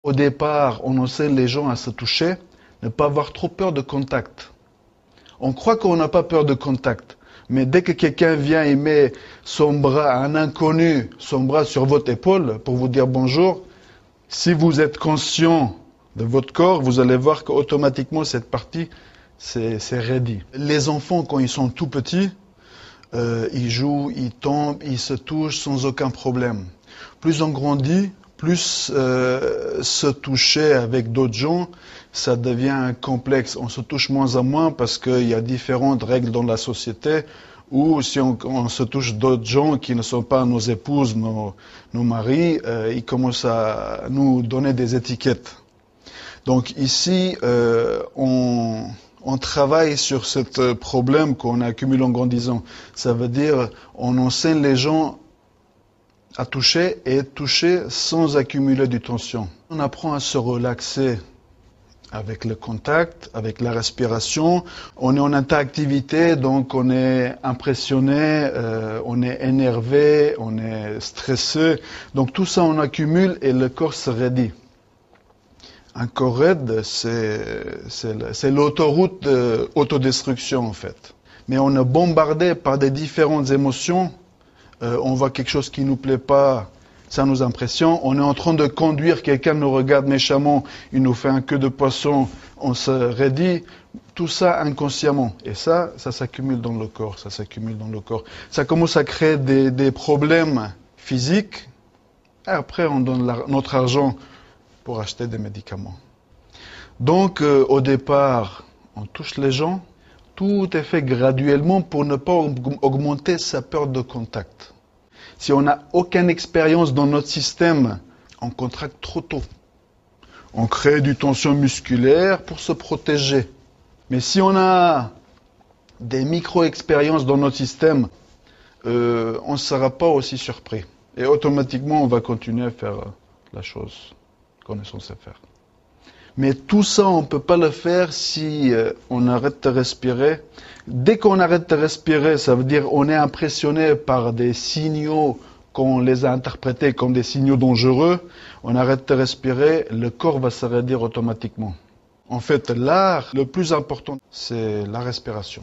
Au départ, on enseigne les gens à se toucher, ne pas avoir trop peur de contact. On croit qu'on n'a pas peur de contact, mais dès que quelqu'un vient et met son bras, un inconnu, son bras sur votre épaule pour vous dire bonjour, si vous êtes conscient de votre corps, vous allez voir qu'automatiquement cette partie, c'est ready. Les enfants, quand ils sont tout petits, ils jouent, ils tombent, ils se touchent sans aucun problème. Plus on grandit, plus se toucher avec d'autres gens, ça devient un complexe. On se touche moins en moins parce qu'il y a différentes règles dans la société ou si on se touche d'autres gens qui ne sont pas nos épouses, nos maris, ils commencent à nous donner des étiquettes. Donc ici, on travaille sur ce problème qu'on accumule en grandissant. Ça veut dire on enseigne les gens à toucher et toucher sans accumuler de tension. On apprend à se relaxer avec le contact, avec la respiration. On est en interactivité, donc on est impressionné, on est énervé, on est stressé. Donc tout ça on accumule et le corps se raidit. Un corps raide, c'est l'autoroute de autodestruction en fait. Mais on est bombardé par des différentes émotions. On voit quelque chose qui ne nous plaît pas, ça nous impressionne. On est en train de conduire, quelqu'un nous regarde méchamment, il nous fait un queue de poisson, on se raidit. Tout ça inconsciemment. Et ça s'accumule dans le corps, ça s'accumule dans le corps. Ça commence à créer des problèmes physiques. Et après, on donne notre argent pour acheter des médicaments. Donc, au départ, on touche les gens. Tout est fait graduellement pour ne pas augmenter sa peur de contact. Si on n'a aucune expérience dans notre système, on contracte trop tôt. On crée du tension musculaire pour se protéger. Mais si on a des micro-expériences dans notre système, on ne sera pas aussi surpris. Et automatiquement, on va continuer à faire la chose qu'on est censé faire. Mais tout ça, on ne peut pas le faire si on arrête de respirer. Dès qu'on arrête de respirer, ça veut dire qu'on est impressionné par des signaux qu'on les a interprétés comme des signaux dangereux. On arrête de respirer, le corps va se raidir automatiquement. En fait, l'art, le plus important, c'est la respiration.